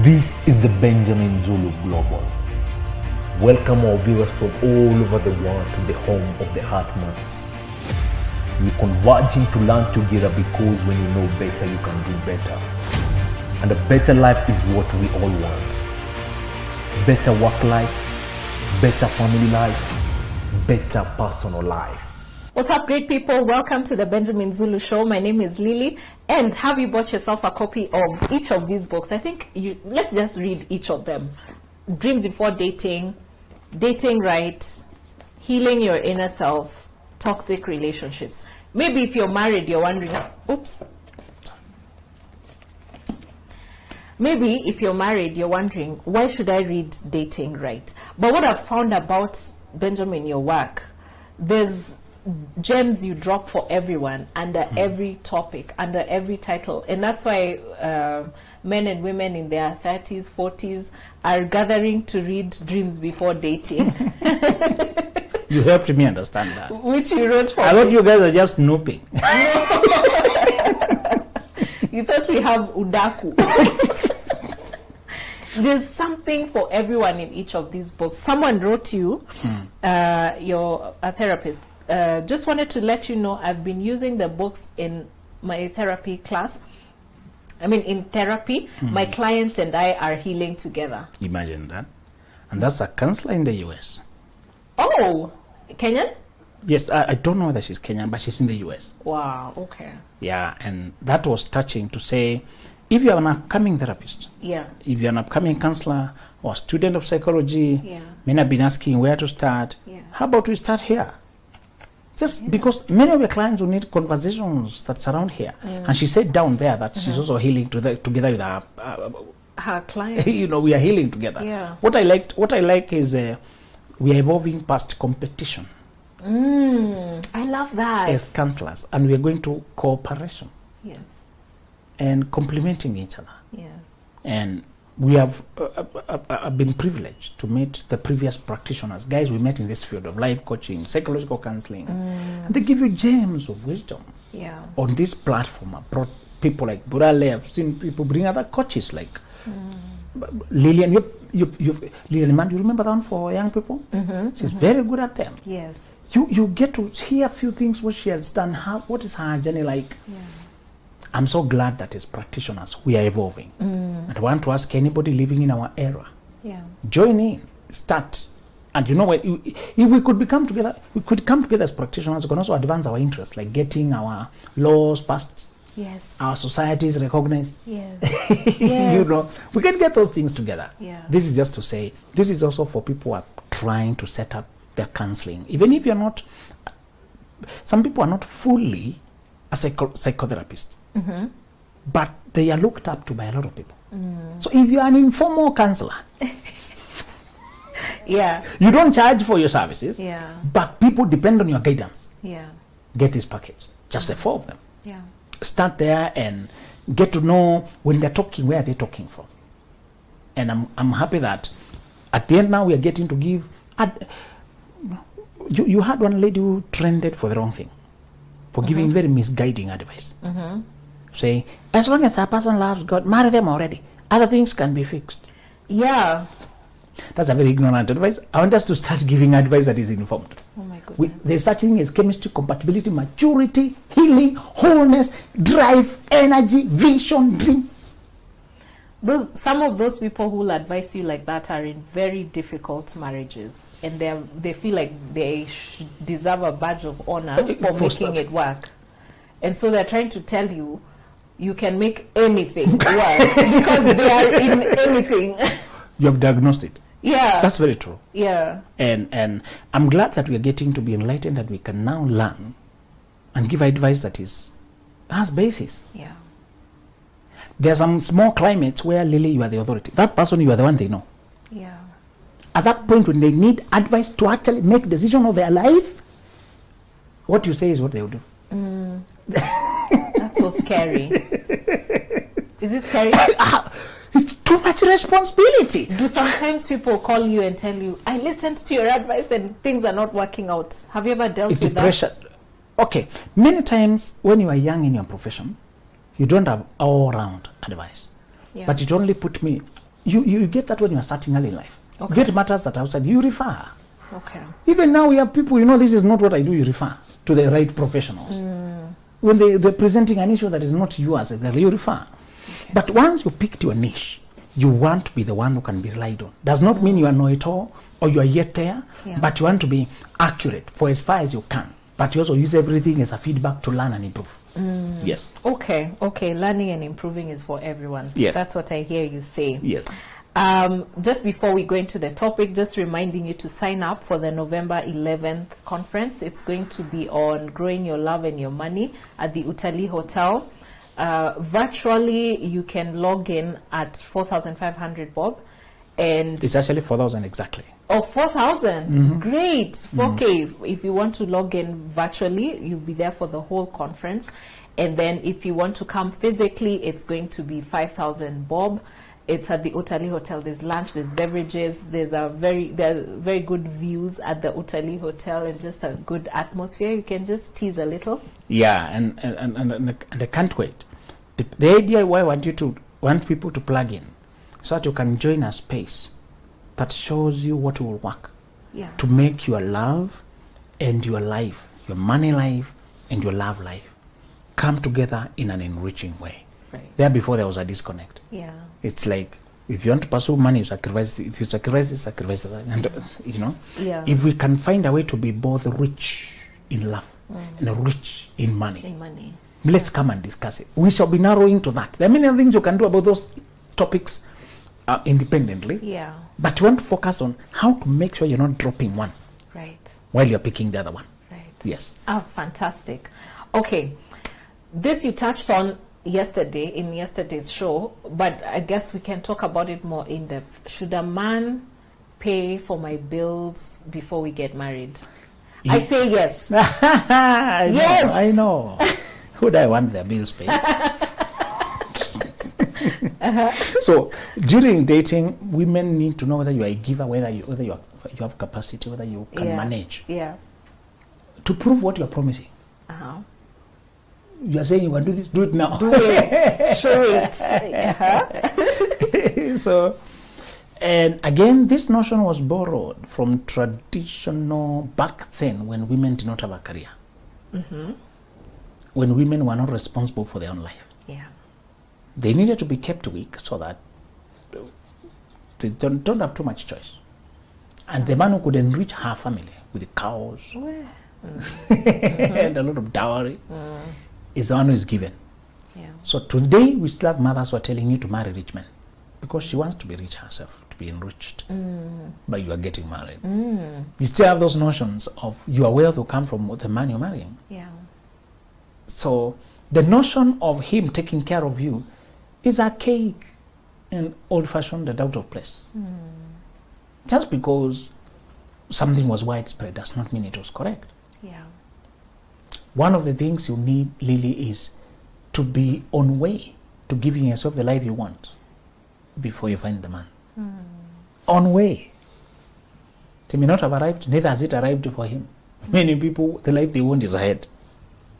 This is the Benjamin Zulu Global. Welcome our viewers from all over the world to the home of the Heartmans. We're converging to learn together because when you know better, you can do better. And a better life is what we all want. Better work life, better family life, better personal life. What's up, great people? Welcome to the Benjamin Zulu Show. My name is Lily. And have you bought yourself a copy of each of these books? I think let's just read each of them. Dreams Before Dating, Dating Right, Healing Your Inner Self, Toxic Relationships. Maybe if you're married, you're wondering, Maybe if you're married, you're wondering, why should I read Dating Right? But what I've found about Benjamin, your work, there's gems you drop for everyone under every topic, under every title. And that's why men and women in their 30s, 40s are gathering to read Dreams Before Dating. You helped me understand that. Which you wrote for I thought you guys are just snooping. You thought we have Udaku. There's something for everyone in each of these books. Someone wrote you, you're a therapist. Just wanted to let you know I've been using the books in my therapy class. I mean, in therapy, my clients and I are healing together. Imagine that. And that's a counselor in the US. Oh, Kenyan? Yes, I don't know whether she's Kenyan, but she's in the US. Wow, okay. Yeah, and that was touching to say, if you're an upcoming therapist, if you're an upcoming counselor or student of psychology, many have been asking where to start. How about we start here? Just because many of your clients will need conversations that surround here. And she said down there that she's also healing together with her client. You know, we are healing together. Yeah. What I like is we are evolving past competition. I love that. As counselors, and we are going to cooperation. Yes. And complementing each other. Yeah. And we have been privileged to meet the previous practitioners. Guys, we met in this field of life coaching, psychological counseling. And they give you gems of wisdom. Yeah. On this platform, I brought people like Burale. I've seen people bring other coaches like Lillian. Lillian, man, you remember that one for young people? She's very good at them. Yes. You get to hear a few things what she has done. What is her journey like? Yeah. I'm so glad that as practitioners we are evolving. And I want to ask anybody living in our era, join in, start. And you know what? If we could come together as practitioners. We can also advance our interests, like getting our laws passed, our societies recognized. You know, we can get those things together. This is just to say, this is also for people who are trying to set up their counseling. Even if you're not, some people are not fully a psychotherapist, but they are looked up to by a lot of people. So if you're an informal counselor, you don't charge for your services, but people depend on your guidance. Get this package, just the 4 of them. Start there and get to know when they're talking, where they're talking from. And I'm happy that at the end now we are getting to give. You had one lady who trended for the wrong thing, for giving very misguiding advice. Saying, as long as a person loves God, marry them already. Other things can be fixed. Yeah. That's a very ignorant advice. I want us to start giving advice that is informed. Oh my goodness. There's such thing as chemistry, compatibility, maturity, healing, wholeness, drive, energy, vision, dream. Some of those people who will advise you like that are in very difficult marriages. And they feel like they deserve a badge of honor for making it work. And so they're trying to tell you, you can make anything work because they are in anything. You have diagnosed it. Yeah. That's very true. Yeah. And I'm glad that we are getting to be enlightened, that we can now learn and give advice that has basis. Yeah. There are some small climates where, Lily, you are the authority. That person, you are the one they know. Yeah. At that point when they need advice to actually make decision of their life, what you say is what they will do. That's so scary. Is it scary? It's too much responsibility. Do sometimes people call you and tell you, I listened to your advice and things are not working out? Have you ever dealt with pressure. that? Okay. Many times when you are young in your profession, you don't have all-round advice. But it only put me You get that when you are starting early in life. Okay. Get matters that are outside, you refer. Okay. Even now we have people, this is not what I do, you refer to the right professionals. When they're presenting an issue that is not yours, you refer. Okay. But once you picked your niche, you want to be the one who can be relied on. Does not mean you are know-it-all or you are yet there, but you want to be accurate for as far as you can. But you also use everything as a feedback to learn and improve. Yes. Okay. Learning and improving is for everyone. Yes. That's what I hear you say. Yes. Just before we go into the topic, just reminding you to sign up for the November 11th conference. It's going to be on growing your love and your money at the Utalii Hotel. Virtually, you can log in at 4,500 bob. And it's actually 4,000 exactly. Oh, 4,000. Great. 4K. If you want to log in virtually, you'll be there for the whole conference. And then if you want to come physically, it's going to be 5,000 bob. It's at the Utalii Hotel. There's lunch, there's beverages, there are very good views at the Utalii Hotel, and just a good atmosphere. You can just tease a little. Yeah, and I can't wait. The idea why I want people to plug in, so that you can join a space that shows you what will work to make your love and your life, your money life and your love life, come together in an enriching way. Right. There before there was a disconnect. Yeah. It's like, if you want to pursue money, you sacrifice. If you sacrifice this, sacrifice that. And Yeah. if we can find a way to be both rich in love and rich in money, let's come and discuss it. We shall be narrowing to that. There are many things you can do about those topics independently. Yeah. But you want to focus on how to make sure you're not dropping one. Right. While you're picking the other one. Right. Yes. Oh, fantastic. Okay. This you touched on yesterday in yesterday's show, but I guess we can talk about it more in depth. Should a man pay for my bills before we get married? I say yes. I know. Who do I want their bills paid? So during dating, women need to know whether you are a giver, whether you have capacity, whether you can manage. Yeah. To prove what you are promising. You are saying you can do this, do it now. Do it. Show it. So, and again, this notion was borrowed from traditional back then when women did not have a career. When women were not responsible for their own life. Yeah. They needed to be kept weak so that they don't have too much choice. And the man who could enrich her family with the cows and a lot of dowry is the one who is given. Yeah. So today we still have mothers who are telling you to marry rich men because she wants to be rich herself, to be enriched. But you are getting married. You still have those notions of your wealth will come from the man you're marrying. Yeah. So the notion of him taking care of you is archaic and old-fashioned and out of place. Just because something was widespread does not mean it was correct. Yeah. One of the things you need, Lily, is to be on way to giving yourself the life you want before you find the man. On way. It may not have arrived, neither has it arrived for him. Many people, the life they want is ahead.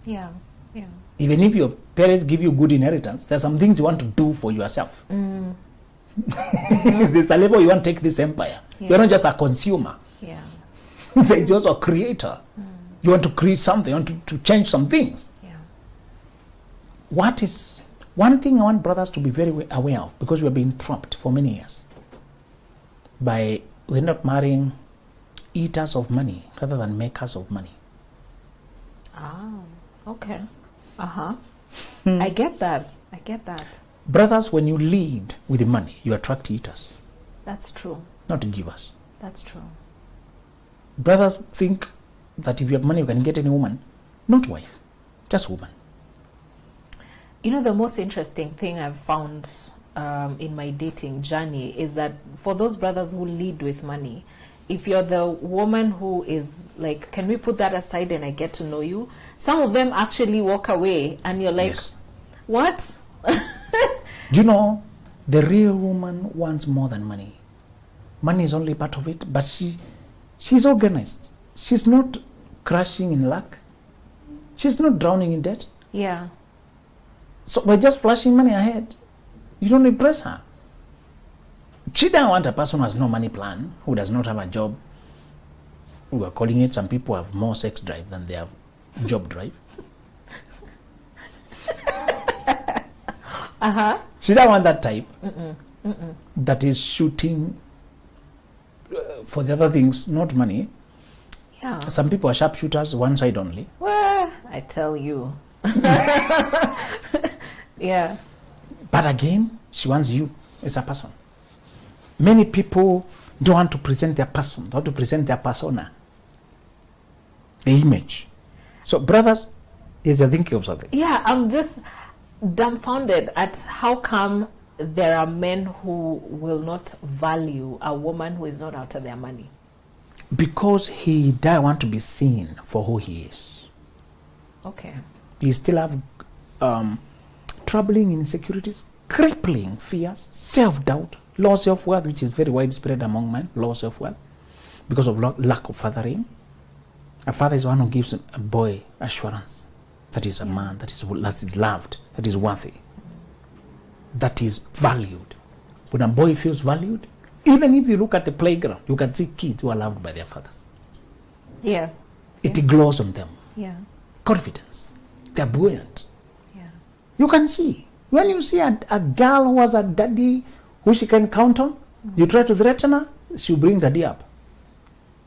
Yeah. Yeah. Even if your parents give you good inheritance, there are some things you want to do for yourself. There's a level you want to take this empire. You're not just a consumer. Yeah. You're also a creator. You want to create something, you want to change some things. Yeah. What is one thing I want brothers to be very aware of, because we've been trapped for many years by we end up marrying eaters of money rather than makers of money. Okay. I get that. Brothers, when you lead with the money, you attract eaters. That's true. Not givers. That's true. Brothers think that if you have money, you can get any woman. Not wife, just woman. You know, the most interesting thing I've found in my dating journey is that for those brothers who lead with money, if you're the woman who is like, can we put that aside and I get to know you? Some of them actually walk away and you're like, Yes. What? Do you know, the real woman wants more than money. Money is only part of it, but she's organized. She's not crashing in luck. She's not drowning in debt. Yeah. So by just flashing money ahead, you don't impress her. She doesn't want a person who has no money plan, who does not have a job. We are calling it, some people have more sex drive than they have job drive. She doesn't want that type. That is shooting for the other things, not money. Yeah. Some people are sharpshooters, one side only. Well, I tell you. Yeah. But again, she wants you as a person. Many people don't want to present their person, they want to present their persona, the image. So, brothers, is you're thinking of something? Yeah, I'm just dumbfounded at how come there are men who will not value a woman who is not after their money. Because he doesn't want to be seen for who he is. Okay. He still have troubling insecurities, crippling fears, self-doubt, low self-worth, which is very widespread among men, low self-worth, because of lack of fathering. A father is one who gives a boy assurance that he's a man, that is loved, that is worthy, that is valued. When a boy feels valued, even if you look at the playground, you can see kids who are loved by their fathers. Yeah. It glows on them. Yeah. Confidence. They're buoyant. Yeah. You can see. When you see a girl who has a daddy who she can count on, you try to threaten her, she'll bring daddy up.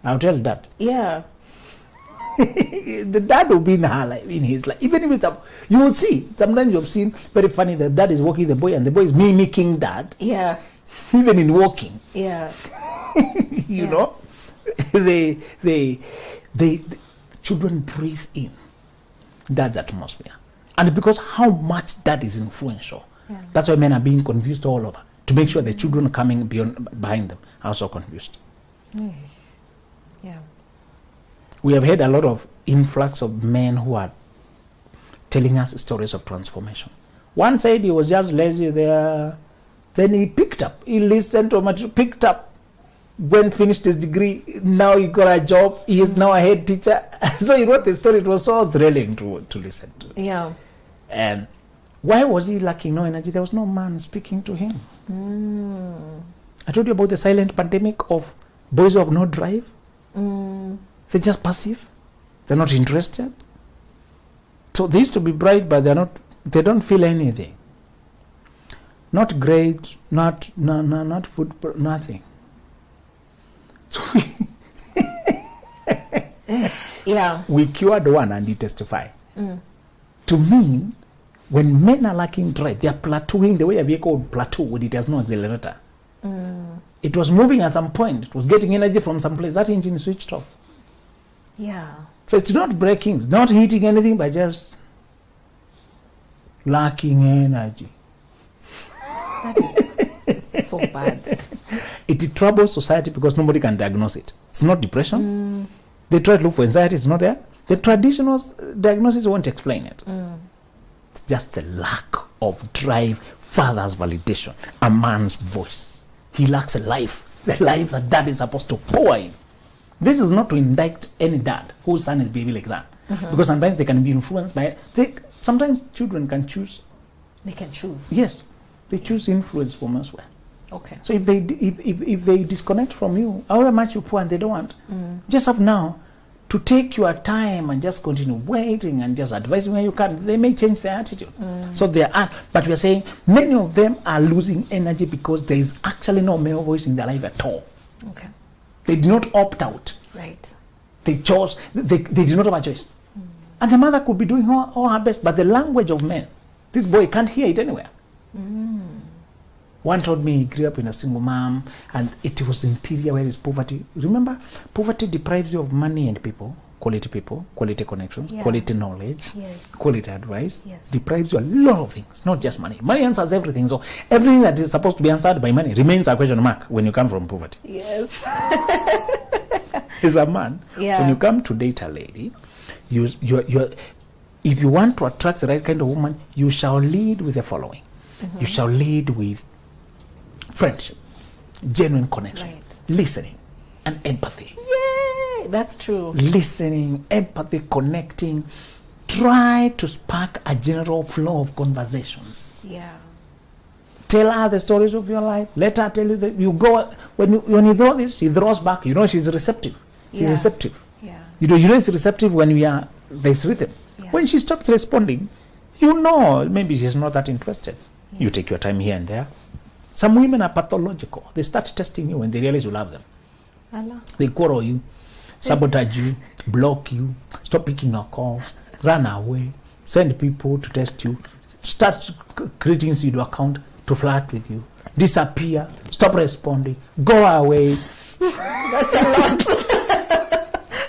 I'll tell that. Yeah. The dad will be in her life, in his life. Even if it's you will see. Sometimes you've seen very funny, the dad is walking the boy and the boy is mimicking dad. Yeah. Even in walking. Yeah. You know? The children breathe in dad's atmosphere. And because how much dad is influential, that's why men are being confused all over. To make sure the children coming behind them are also confused. Yeah. We have had a lot of influx of men who are telling us stories of transformation. One said he was just lazy there. Then he picked up. He listened to much, picked up, went, finished his degree. Now he got a job. He is now a head teacher. So he wrote the story. It was so thrilling to listen to. Yeah. And why was he lacking no energy? There was no man speaking to him. I told you about the silent pandemic of boys who have no drive. They're just passive. They're not interested. So they used to be bright, but they don't feel anything. Not grades, not food, nothing. So Yeah. we cured one and he testified. To me, when men are lacking drive, they are plateauing the way a vehicle would plateau when it has no accelerator. It was moving at some point. It was getting energy from some place. That engine switched off. Yeah. So it's not braking, it's not hitting anything, but just lacking energy. That is so bad. It troubles society because nobody can diagnose it. It's not depression. They try to look for anxiety, it's not there. The traditional diagnosis won't explain it. It's just the lack of drive, father's validation, a man's voice. He lacks a life, the life that dad is supposed to pour in. This is not to indict any dad whose son is behaving like that. Because sometimes they can be influenced by it. Sometimes children can choose. They can choose. Yes, they choose influence from elsewhere. Okay. So if they disconnect from you, however much you pour and they don't want, just have now to take your time and just continue waiting and just advising where you can. They may change their attitude. So they are, but we are saying many of them are losing energy because there is actually no male voice in their life at all. Okay. They did not opt out. Right. They chose. They did not have a choice. And the mother could be doing all her best, but the language of men, this boy can't hear it anywhere. One told me he grew up in a single mom, and it was interior where is poverty. Remember, poverty deprives you of money and people, quality connections, quality knowledge, quality advice. Deprives you a lot of things, not just money. Money answers everything. So everything that is supposed to be answered by money remains a question mark when you come from poverty. Yes. As a man, when you come to date a lady, you're if you want to attract the right kind of woman, you shall lead with the following. You shall lead with friendship, genuine connection, listening, and empathy. Yay! That's true. Listening, empathy, connecting. Try to spark a general flow of conversations. Yeah. Tell her the stories of your life. Let her tell you that you go when you throw this, she throws back. You know she's receptive. She's receptive. Yeah. You know it's receptive when there's rhythm. Yeah. When she stops responding, you know maybe she's not that interested. Yeah. You take your time here and there. Some women are pathological. They start testing you when they realize you love them. Allah. They quarrel you, sabotage you, block you, stop picking your calls, run away, send people to test you, start creating pseudo account to flirt with you, disappear, stop responding, go away. That's a lot.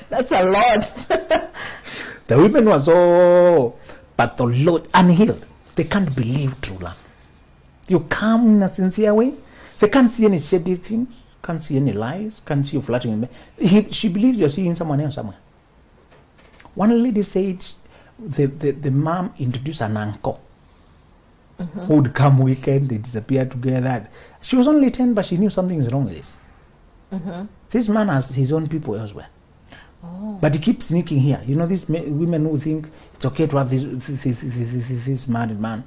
That's a lot. The women were so pathological, unhealed. They can't believe true love. You come in a sincere way. They can't see any shady things, can't see any lies, can't see you flirting. She believes you're seeing someone else somewhere. One lady said the mom introduced an uncle who would come weekend, they disappear together. She was only 10, but she knew something is wrong with this. This man has his own people elsewhere. Oh. But he keeps sneaking here. You know, these women who think it's okay to have this married man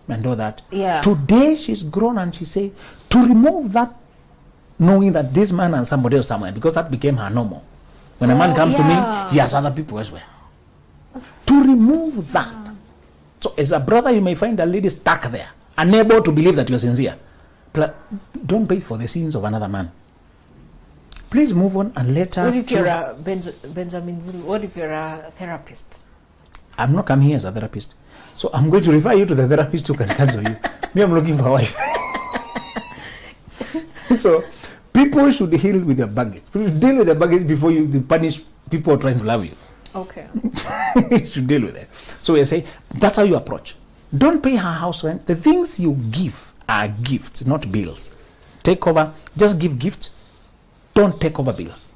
and all that. Yeah. Today she's grown and she said to remove that, knowing that this man has somebody else somewhere, because that became her normal. When a man comes to me, he has other people elsewhere. To remove that. So as a brother, you may find a lady stuck there, unable to believe that you're sincere. Don't pay for the sins of another man. Please move on and let her. What if you're a Benjamin Zulu? What if you're a therapist? I'm not coming here as a therapist. So I'm going to refer you to the therapist who can counsel you. Me, I'm looking for a wife. So people should heal with their baggage. Deal with their baggage before you punish people trying to love you. Okay. You should deal with it. So we say that's how you approach. Don't pay her house rent. The things you give are gifts, not bills. Take over. Just give gifts. Don't take over bills.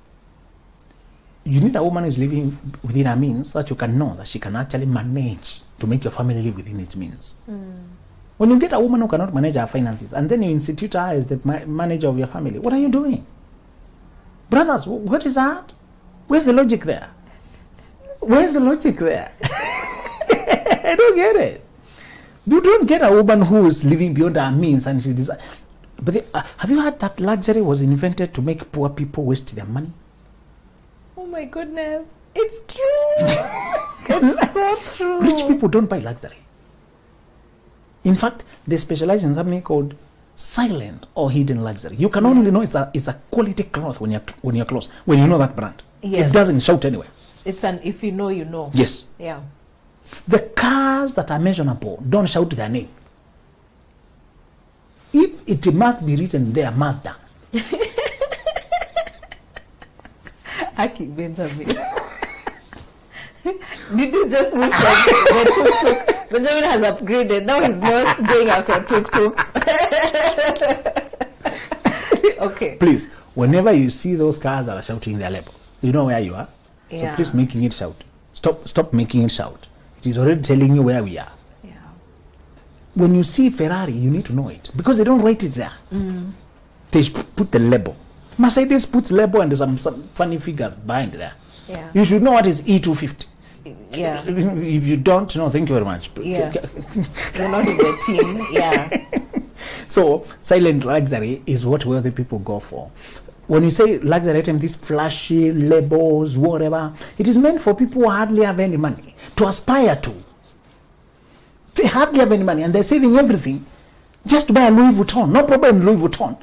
You need a woman who's living within her means so that you can know that she can actually manage to make your family live within its means. When you get a woman who cannot manage her finances and then you institute her as the manager of your family, what are you doing? Brothers, what is that? Where's the logic there? Where's the logic there? I don't get it. You don't get a woman who is living beyond her means and she desires. But have you heard that luxury was invented to make poor people waste their money? Oh my goodness. It's true. It's so true. Rich people don't buy luxury. In fact, they specialize in something called silent or hidden luxury. You can only know it's a quality cloth when you're close, when you know that brand. Yes. It doesn't shout anywhere. It's an if you know, you know. Yes. Yeah. The cars that are mentionable don't shout their name. If it must be written there, Mazda. Aki Benjamin. Did you just move from the tuk-tuk? Benjamin has upgraded. Now he's not going after tuk-tuks. Okay. Please, whenever you see those cars that are shouting their label, you know where you are. So Yeah. please making it shout. Stop making it shout. It is already telling you where we are. Yeah. When you see Ferrari, you need to know it because they don't write it there. They put the label. Mercedes puts label and there's some funny figures behind there. Yeah. You should know what is E250. Yeah. If you don't know, thank you very much. Yeah. You're not in the team. Yeah. So silent luxury is what wealthy people go for. When you say luxury item, these flashy labels, whatever, it is meant for people who hardly have any money to aspire to. They hardly have any money and they're saving everything just to buy a Louis Vuitton. No problem in Louis Vuitton.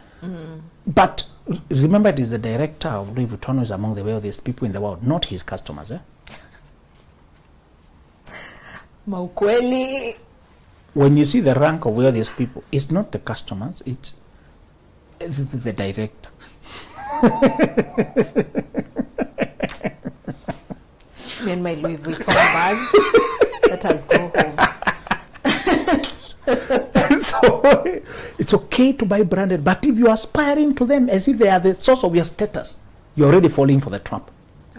But remember, it is the director of Louis Vuitton who is among the wealthiest people in the world, not his customers. Maukweli. When you see the rank of wealthiest people, it's not the customers, it's the director. Me and my Louis Vuitton bag. Let us go home. So it's okay to buy branded, but if you're aspiring to them as if they are the source of your status, you're already falling for the trap.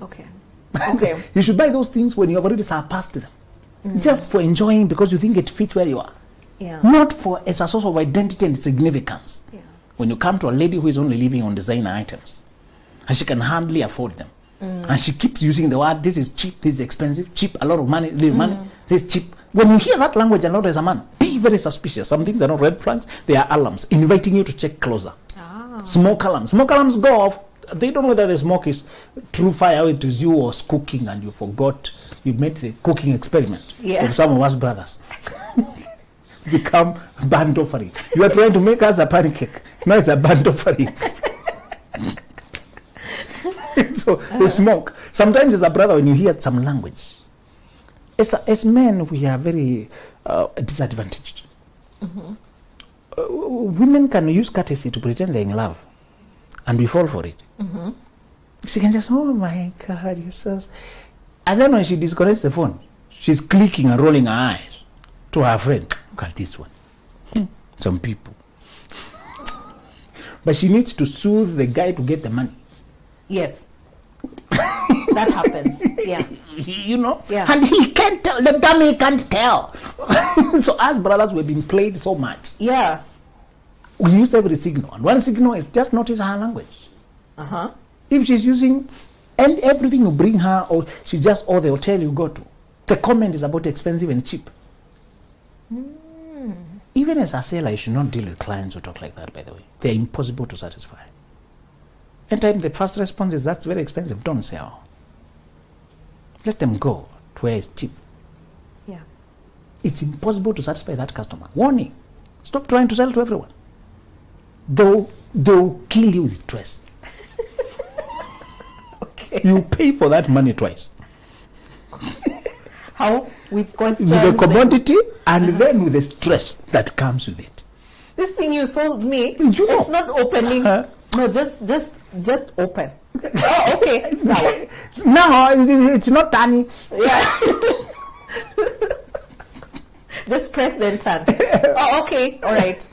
Okay. Okay. You should buy those things when you have already surpassed them. Just for enjoying because you think it fits where you are. Yeah. Not for as a source of identity and significance. Yeah. When you come to a lady who is only living on designer items and she can hardly afford them, and she keeps using the word, this is cheap, this is expensive, cheap, a lot of money, little money, this is cheap. When you hear that language a lot as a man, be very suspicious. Some things are not red flags, they are alarms inviting you to check closer. Smoke alarms. Smoke alarms go off. They don't know whether the smoke is true fire, it is you, or cooking, and you forgot you made the cooking experiment with some of us brothers. Become burnt offering. You are trying to make us a pancake. Now it's a burnt offering. So the smoke. Sometimes as a brother, when you hear some language, as men, we are very disadvantaged. Women can use courtesy to pretend they're in love, and we fall for it. She can just, oh my God, you're so... And then when she disconnects the phone, she's clicking and rolling her eyes to her friend. Look at this one. Some people. But she needs to soothe the guy to get the money. Yes. That happens. Yeah. You know? Yeah. And he can't tell. The dummy can't tell. So as brothers, we've been played so much. Yeah. We used every signal. And one signal is just notice her language. If she's using... And everything you bring her, or she's just, or the hotel you go to, the comment is about expensive and cheap. Even as a seller, you should not deal with clients who talk like that, by the way. They're impossible to satisfy. Anytime the first response is, that's very expensive, don't sell. Let them go to where it's cheap. Yeah. It's impossible to satisfy that customer. Warning, stop trying to sell to everyone. They'll kill you with stress. You pay for that money twice. How? With With the commodity and then with the stress that comes with it. This thing you sold me, You know. it's not opening. No, just open. Oh, okay. No, it's not turning. Yeah. Just press then turn. Oh, okay. All right.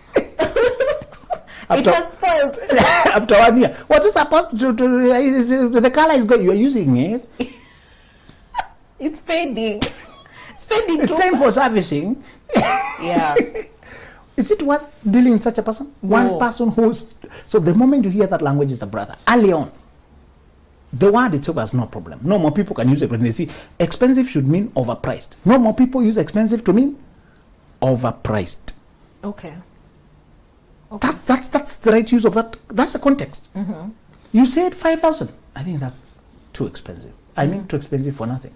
It has spoiled. After 1 year. What's it supposed to do? The color is good. You are using it. It's fading. It's fading. It's time for servicing. Yeah. Is it worth dealing with such a person? No. One person who's... So the moment you hear that language is a brother, early on, the word itself has no problem. No more people can use it when they see expensive should mean overpriced. No more people use expensive to mean overpriced. Okay. That's the right use of that. That's the context. You said 5,000. I think that's too expensive. I mean, too expensive for nothing.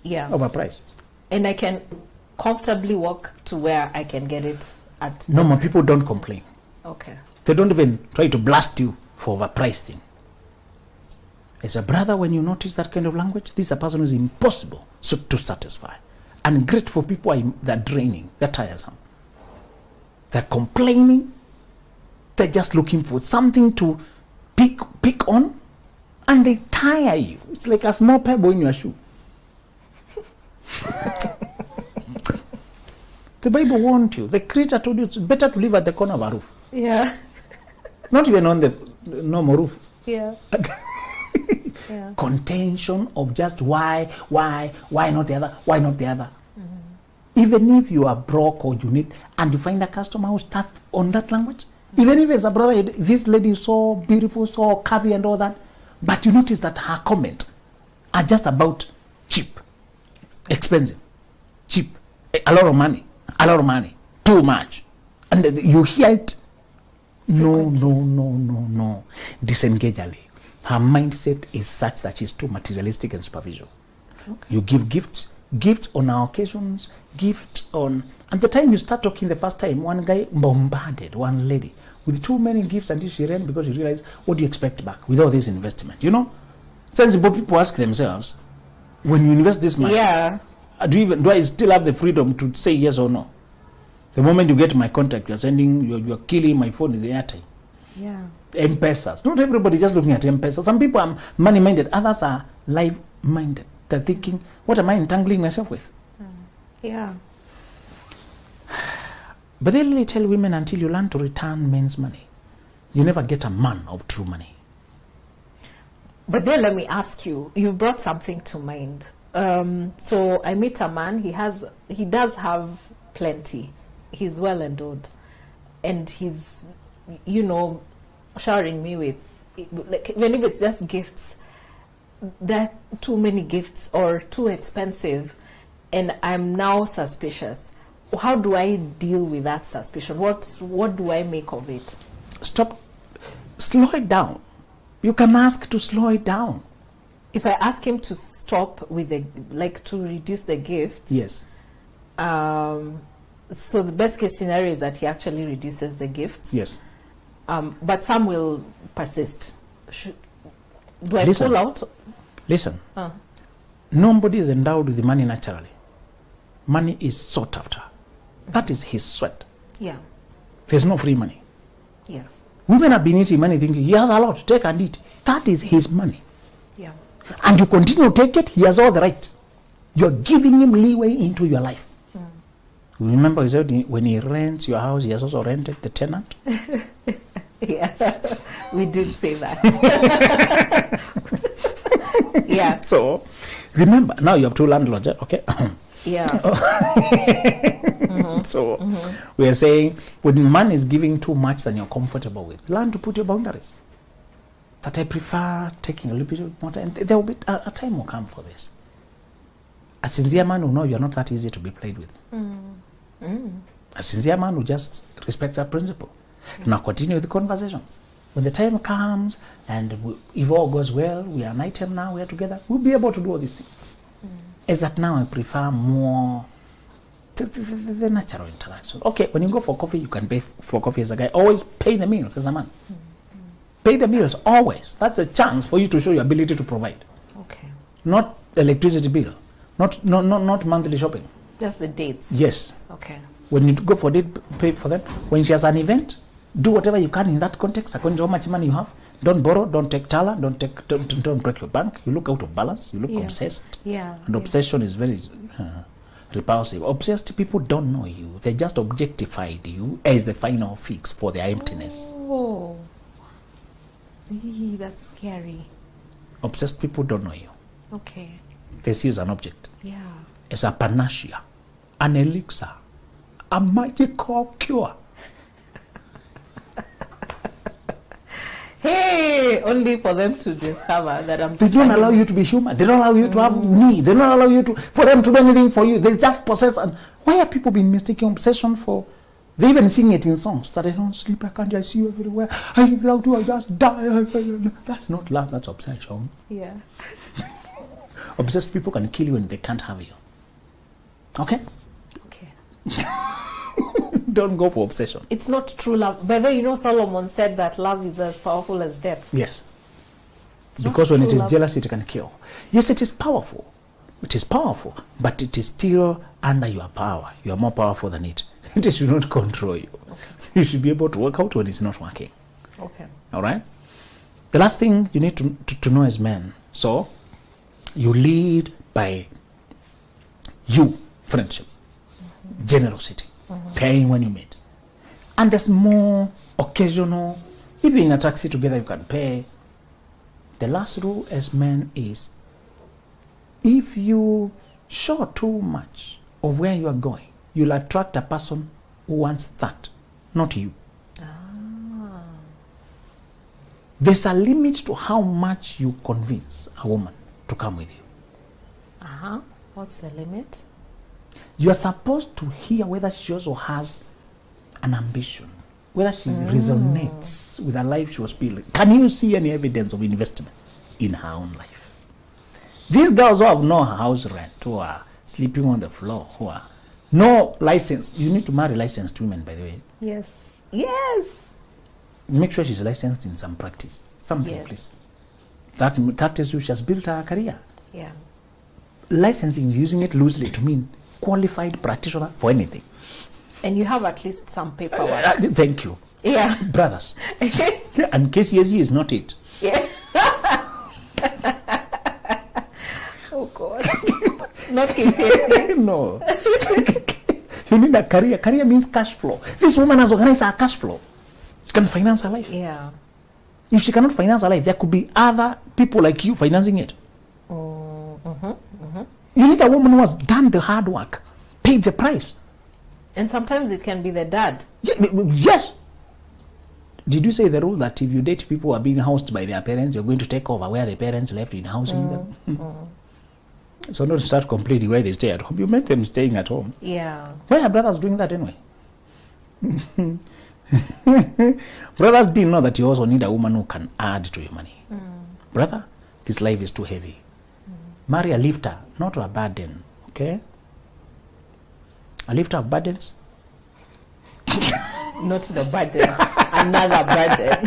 Yeah. Overpriced. And I can comfortably walk to where I can get it at. No more people don't complain. Okay. They don't even try to blast you for overpricing. As a brother, when you notice that kind of language, this is a person who is impossible to satisfy. And great for people that are draining, they're tiresome. They're complaining. They're just looking for something to pick on, and they tire you. It's like a small pebble in your shoe. The Bible warned you. The Creator told you it's better to live at the corner of a roof. Yeah. Not even on the normal roof. Yeah. Yeah. Contention of just why not the other, why not the other. Even if you are broke or you need, and you find a customer who starts on that language, even if as a brother, this lady is so beautiful, so curvy and all that, but you notice that her comment are just about cheap, expensive, cheap, a lot of money, too much. And you hear it, no, disengage early. Her mindset is such that she's too materialistic and superficial. Okay. You give gifts on our occasions, and the time you start talking the first time, one guy bombarded one lady with too many gifts until she ran because she realized, what do you expect back with all this investment? You know, sensible people ask themselves, when you invest this much, do I still have the freedom to say yes or no? The moment you get my contact, you're killing my phone with the airtime. Yeah. M-Pesas. Not everybody just looking at M-Pesas. Some people are money-minded, others are life-minded. They're thinking, what am I entangling myself with? Yeah. But they really tell women, until you learn to return men's money, you never get a man of true money. But then let me ask you, you brought something to mind. So I meet a man, he does have plenty. He's well endowed. And he's, showering me with, like, even if it's just gifts, there are too many gifts or too expensive, and I'm now suspicious. how do I deal with that suspicion? What do I make of it? Slow it down. You can ask to slow it down. If I ask him to stop with to reduce the gift, yes. So the best case scenario is that he actually reduces the gifts. Yes. But some will persist. Do I Listen. pull out? Listen. Nobody is endowed with money naturally. Money is sought after. That is his sweat. Yeah. There's no free money. Yes. Women have been eating money thinking he has a lot, take and eat. That is his money. Yeah. And you continue to take it, he has all the right. You're giving him leeway into your life. Remember, he said when he rents your house, he has also rented the tenant. Yeah, we did say that. Yeah. So, remember, now you have 2 landlords, okay? Yeah. So, we are saying when man is giving too much than you're comfortable with, learn to put your boundaries. That I prefer taking a little bit more time. There will be a time will come for this. A sincere man will know you're not that easy to be played with. A sincere man will just respect that principle. Now continue with the conversations. When the time comes and if all goes well, we are an item now, we are together, we'll be able to do all these things. Is that now I prefer more the natural interaction. Okay, when you go for coffee, you can pay for coffee as a guy. Always pay the meals as a man. Pay the meals, always. That's a chance for you to show your ability to provide. Okay. Not electricity bill. Not monthly shopping. Just the dates. Yes. Okay. When you go for date, pay for them. When she has an event, do whatever you can in that context according to how much money you have. Don't borrow, don't take tala, don't break your bank. You look out of balance, you look obsessed. Yeah. And obsession is very repulsive. Obsessed people don't know you. They just objectified you as the final fix for their emptiness. Oh. That's scary. Obsessed people don't know you. Okay. They see you as an object. Yeah. As a panacea, an elixir, a magical cure. Hey, only for them to discover that I'm. They don't allow you to be human. They don't allow you to have need. They don't allow you for them to do anything for you. They just possess. And why are people being mistaken obsession for? They even sing it in songs that I don't sleep, I can't, I see you everywhere. Without you, I just die. That's not love. That's obsession. Yeah. Obsessed people can kill you and they can't have you. Okay. Okay. Don't go for obsession. It's not true love. But then, Solomon said that love is as powerful as death. Yes. It's because when it is love. jealous, it can kill. Yes, it is powerful. It is powerful, but it is still under your power. You are more powerful than it. It should not control you. Okay. You should be able to work out when it's not working. Okay. All right? The last thing you need to know as men. So, you lead by friendship, generosity, paying when you meet. And there's more occasional, if you're in a taxi together, you can pay. The last rule as men is, if you show too much of where you are going, you'll attract a person who wants that, not you. There's a limit to how much you convince a woman to come with you. What's the limit? You are supposed to hear whether she also has an ambition, whether she resonates with the life she was building. Can you see any evidence of investment in her own life? These girls who have no house rent, who are sleeping on the floor, who are no license. You need to marry licensed women, by the way. Yes. Yes. Make sure she's licensed in some practice. Something, please. That tells you she has built her career. Yeah. Licensing, using it loosely to mean qualified practitioner for anything. And you have at least some paperwork. Thank you. Yeah. Brothers. And KCSE is not it. Yeah. Oh, God. Not KCSE. No. You need a career. Career means cash flow. This woman has organized her cash flow. She can finance her life. Yeah. If she cannot finance her life, there could be other people like you financing it. You need a woman who has done the hard work, paid the price. And sometimes it can be the dad. Yes. Did you say the rule that if you date people who are being housed by their parents, you're going to take over where the parents left in housing them? So don't start complaining why they stay at home. You make them staying at home. Yeah. Why are brothers doing that anyway? Brothers didn't know that you also need a woman who can add to your money. Brother, this life is too heavy. Marry a lifter, not a burden. Okay? A lifter of burdens? Not the burden, another burden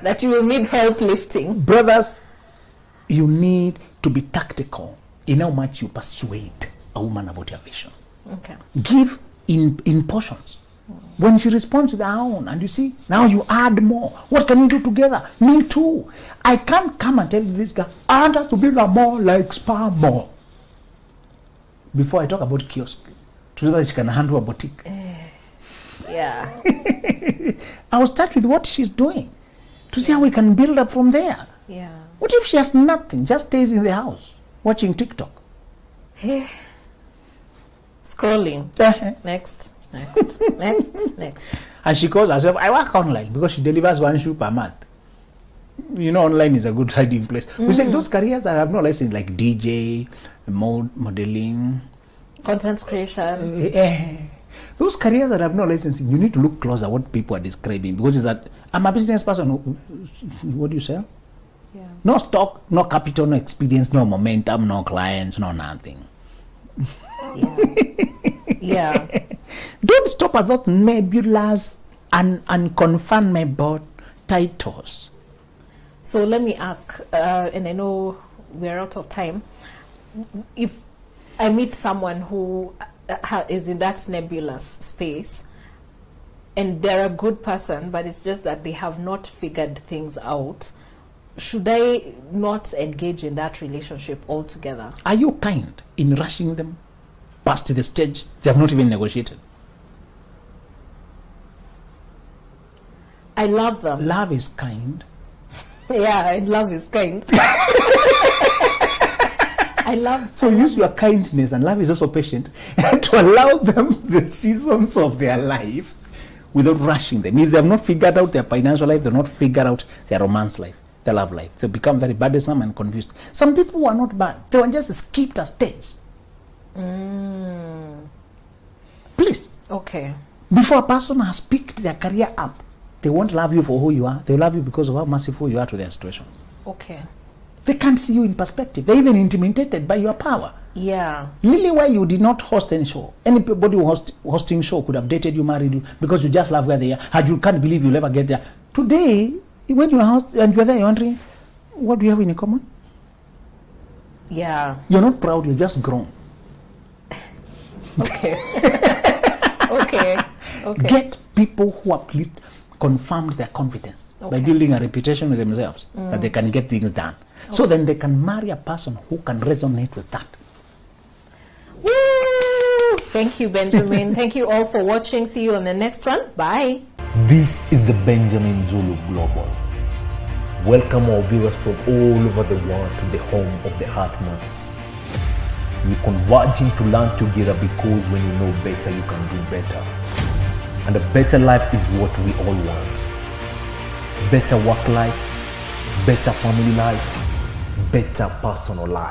that you will need help lifting. Brothers, you need to be tactical in how much you persuade a woman about your vision. Okay. Give in portions. When she responds with her own, and you see, now you add more. What can you do together? Me too. I can't come and tell this guy, I want us to build a mall like Spa Mall. Before I talk about kiosk, so that she can handle a boutique. Yeah. I will start with what she's doing to see how we can build up from there. Yeah. What if she has nothing, just stays in the house watching TikTok? Scrolling. Next. Next. And she calls herself, I work online, because she delivers one shoe per month. You know, online is a good hiding place. We say those careers that have no license, like DJ, modeling, Content creation. Those careers that have no licensing, you need to look closer what people are describing, because it's that I'm a business person. What do you sell? Yeah. No stock, no capital, no experience, no momentum, no clients, no nothing. Yeah. Don't stop at those nebulous and unconfirmable titles. So let me ask, and I know we're out of time. If I meet someone who is in that nebulous space, and they're a good person, but it's just that they have not figured things out, should I not engage in that relationship altogether? Are you kind in rushing them past the stage they have not even negotiated? I love them. Love is kind. Yeah, love is kind. I love. So use your kindness, and love is also patient, to allow them the seasons of their life without rushing them. If they have not figured out their financial life, they have not figured out their romance life, their love life, they become very burdensome and confused. Some people who are not bad, they were just skipped a stage. Please. Okay. Before a person has picked their career up, they won't love you for who you are. They will love you because of how merciful you are to their situation. Okay. They can't see you in perspective. They're even intimidated by your power. Yeah. Really, why you did not host any show? Anybody who hosting show could have dated you, married you, because you just love where they are. And you can't believe you'll ever get there. Today, when you are host and you're there, you're wondering, what do you have in common? Yeah. You're not proud. You're just grown. Okay. Okay. Get people who have at least confirmed their confidence by building a reputation with themselves that they can get things done. So then they can marry a person who can resonate with that. Woo! Thank you, Benjamin. Thank you all for watching. See you on the next one. Bye. This is the Benjamin Zulu Global. Welcome our viewers from all over the world to the home of the Heartmans. We're converging to learn together, because when you know better, you can do better. And a better life is what we all want. Better work life, better family life, better personal life.